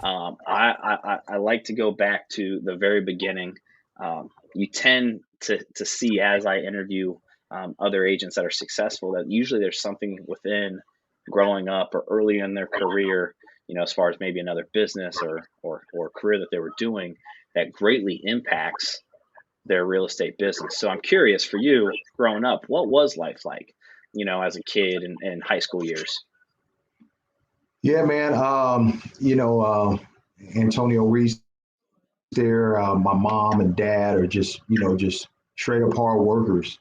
I like to go back to the very beginning. You tend to see as I interview other agents that are successful that usually there's something within growing up or early in their career, as far as maybe another business or career that they were doing that greatly impacts their real estate business. So I'm curious for you growing up, what was life like, as a kid in high school years? Yeah, man. Antonio Reese there. My mom and dad are just straight up hard workers.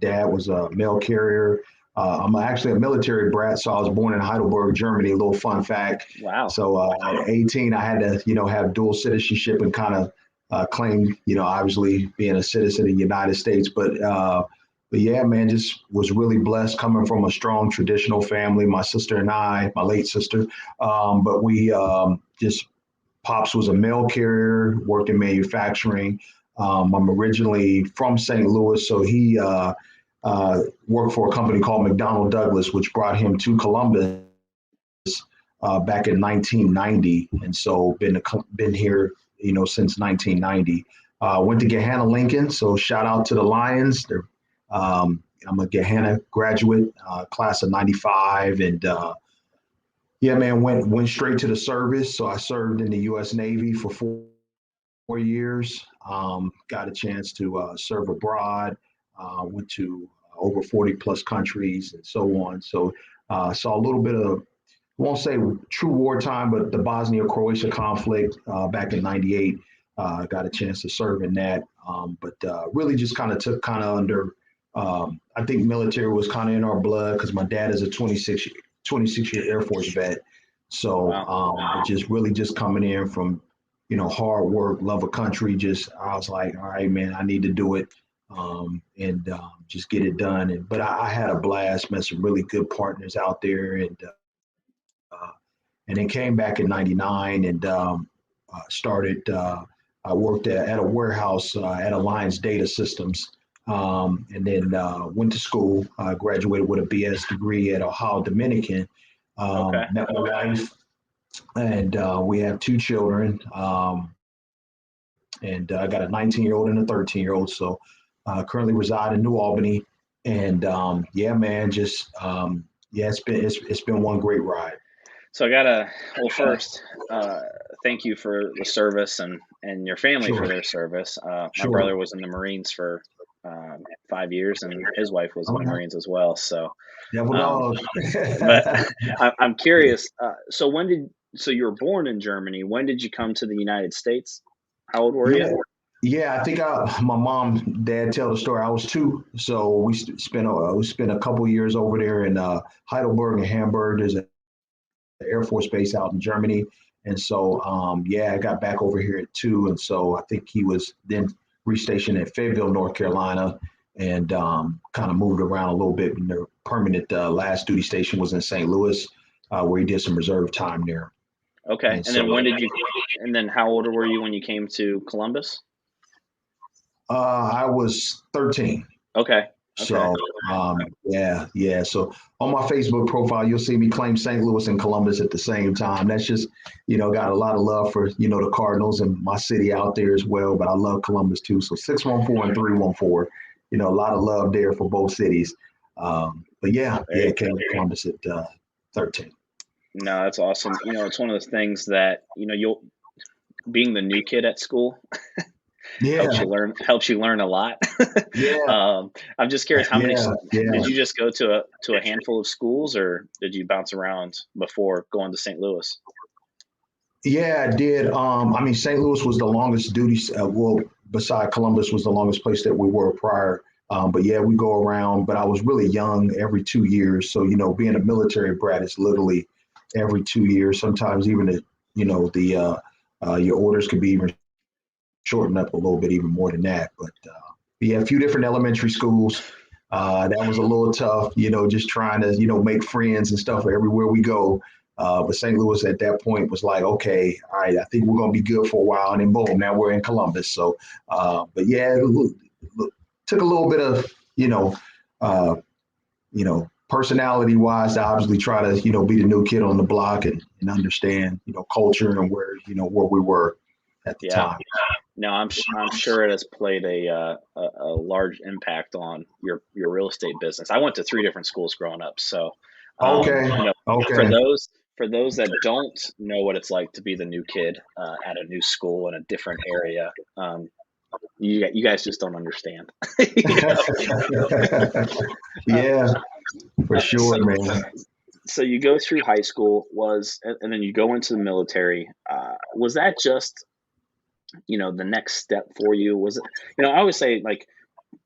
Dad was a mail carrier. I'm actually a military brat, so I was born in Heidelberg, Germany. A little fun fact. Wow. So at 18, I had to, have dual citizenship and kind of claim, obviously being a citizen of the United States. But yeah, man, just was really blessed coming from a strong traditional family. My sister and I, my late sister, but we just Pops was a mail carrier, worked in manufacturing. I'm originally from St. Louis, so he worked for a company called McDonnell Douglas, which brought him to Columbus back in 1990, and so been here, since 1990. Went to Gahanna Lincoln, so shout out to the Lions. I'm a Gahanna graduate, class of '95, and yeah, man, went straight to the service. So I served in the U.S. Navy for 4 years. Got a chance to serve abroad. Went to over 40 plus countries and so on. So saw a little bit of, I won't say true wartime, but the Bosnia Croatia conflict back in '98. Got a chance to serve in that, but really just kind of took kind of under. I think military was kind of in our blood because my dad is a 26-year Air Force vet. So Wow. just really just coming in from, hard work, love of country. Just I was like, all right, man, I need to do it, and just get it done. But I had a blast, met some really good partners out there, uh, and then came back in '99 and started. I worked at a warehouse at Alliance Data Systems, and then went to school. Graduated with a BS degree at Ohio Dominican. Okay. Met my wife, and we have two children. And I got a 19-year-old and a 13-year-old. So currently reside in New Albany. And yeah, man, just yeah, it's been one great ride. So I gotta, well, first, uh, thank you for the service and your family for Sure, their service. My sure. brother was in the Marines for 5 years, and his wife was in the Okay. Marines as well. So, Devil um, dog. but I'm curious. So you were born in Germany. When did you come to the United States? How old were you? Yeah, yeah. I think my mom, dad tell the story. I was two, so we spent a couple years over there in Heidelberg and Hamburg. There's an Air Force base out in Germany, and so yeah, I got back over here at two, and so I think he was then restationed at Fayetteville, North Carolina, and kind of moved around a little bit. And their permanent last duty station was in St. Louis, where he did some reserve time there, Okay. and And then so when did you? And then how old were you when you came to Columbus? I was 13. Okay. Okay. So yeah, yeah. So on my Facebook profile, you'll see me claim St. Louis and Columbus at the same time. That's just, got a lot of love for, the Cardinals and my city out there as well. But I love Columbus too. So 614 and 314, a lot of love there for both cities. But yeah, There yeah, you came go. to Columbus at 13. No, that's awesome. It's one of those things that, you'll being the new kid at school helps Yeah, you learn a lot. yeah, I'm just curious, how many yeah, did yeah. you just go to a handful of schools, or did you bounce around before going to St. Louis? Yeah, I did. I mean, St. Louis was the longest duty. Well, beside Columbus was the longest place that we were prior. But yeah, we go around. But I was really young every 2 years. So being a military brat is literally every 2 years. Sometimes even the your orders could be even shortened up a little bit, even more than that. But yeah, a few different elementary schools. That was a little tough, just trying to, make friends and stuff everywhere we go. But St. Louis at that point was like, okay, all right, I think we're going to be good for a while. And then boom, now we're in Columbus. So, but yeah, took a little bit of, you know, uh, personality wise, I obviously try to, be the new kid on the block and understand, culture and where we were at the Yeah. time. No, I'm sure it has played a large impact on your real estate business. I went to three different schools growing up, so Okay. you know, for Okay. those that don't know what it's like to be the new kid at a new school in a different area, you guys just don't understand. You know? uh, Yeah, for so sure, man. so you go through high school and then you go into the military. Was that just the next step for you? Was it I always say, like,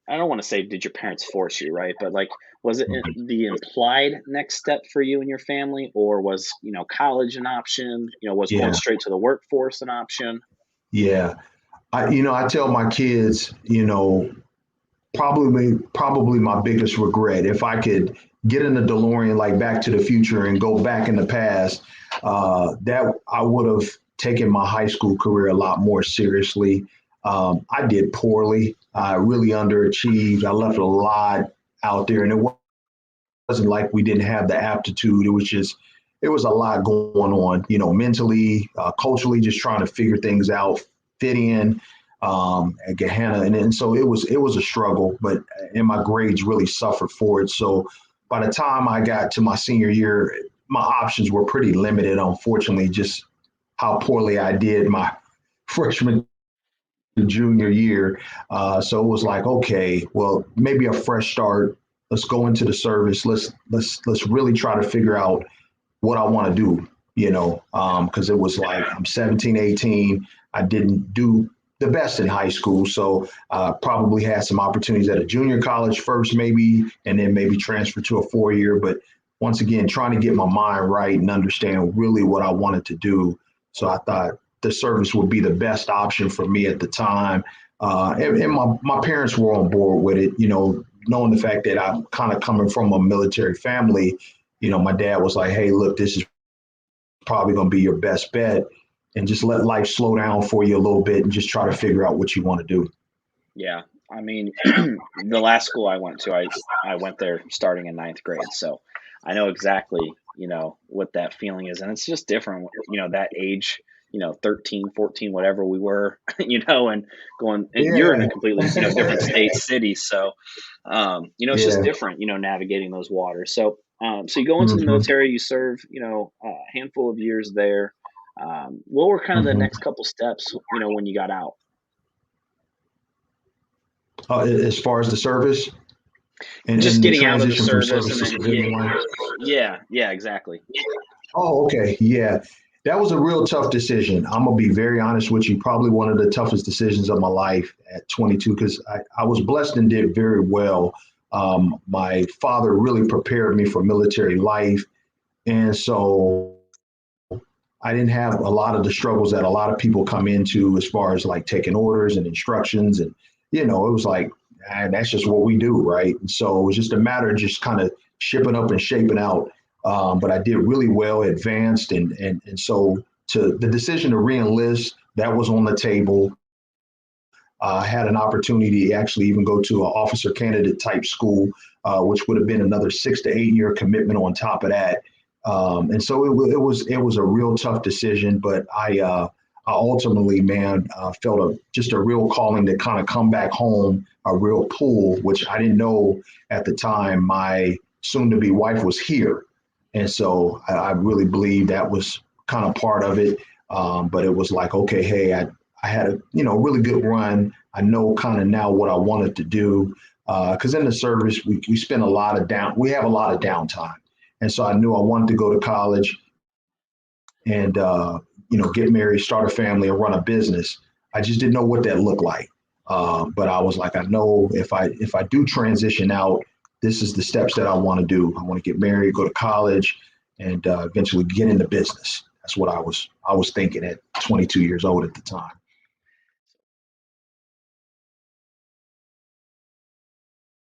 I don't want to say did your parents force you, right? But like, was it the implied next step for you and your family, or was college an option? Was going Yeah, straight to the workforce an option? yeah. I tell my kids, probably my biggest regret, if I could get in the DeLorean like Back to the Future and go back in the past, that I would have taken my high school career a lot more seriously. I did poorly. I really underachieved. I left a lot out there, and it wasn't like we didn't have the aptitude. It was a lot going on, mentally, culturally, just trying to figure things out, fit in at Gehenna, and so it was a struggle. But and my grades really suffered for it. So by the time I got to my senior year, my options were pretty limited. Unfortunately, just how poorly I did my freshman to junior year. So it was like, okay, well, maybe a fresh start. Let's go into the service. Let's really try to figure out what I want to do, because it was like I'm 17, 18. I didn't do the best in high school. So probably had some opportunities at a junior college first, maybe, and then maybe transfer to a 4 year. But once again, trying to get my mind right and understand really what I wanted to do. So I thought the service would be the best option for me at the time. And my parents were on board with it, knowing the fact that I'm kind of coming from a military family. My dad was like, hey, look, this is probably going to be your best bet, and just let life slow down for you a little bit and just try to figure out what you want to do. Yeah, I mean, the last school I went to, I went there starting in ninth grade, so I know exactly what that feeling is, and it's just different. That age, 13, 14, whatever we were, and going, and you're in Yeah. a completely different state, city, so it's just Yeah. different, navigating those waters. So you go into the Hmm. military, you serve, a handful of years there. What were kind of the Hmm. next couple steps, when you got out? As far as the service Just and the getting out of the transition from service, service and to then yeah, civilian life. yeah, exactly. Oh, okay. Yeah. That was a real tough decision. I'm going to be very honest with you. Probably one of the toughest decisions of my life at 22, because I was blessed and did very well. My father really prepared me for military life. And so I didn't have a lot of the struggles that a lot of people come into as far as like taking orders and instructions. And, it was like, that's just what we do. Right. And so it was just a matter of just kind of shipping up and shaping out. But I did really well, advanced. And so to the decision to reenlist, that was on the table. Had an opportunity to actually even go to an officer candidate type school, which would have been another 6 to 8 year commitment on top of that. And so it was a real tough decision, but I ultimately, man, felt just a real calling to kind of come back home, a real pull, which I didn't know at the time. My soon-to-be wife was here, and so I really believe that was kind of part of it. But it was like, okay, hey, I had a really good run. I know kind of now what I wanted to do, because in the service we spend a lot of we have a lot of downtime, and so I knew I wanted to go to college and get married, start a family, and run a business. I just didn't know what that looked like, but I was like, I know if I do transition out, this is the steps that I want to do. I want to get married, go to college, and eventually get into business. That's what I was thinking at 22 years old at the time.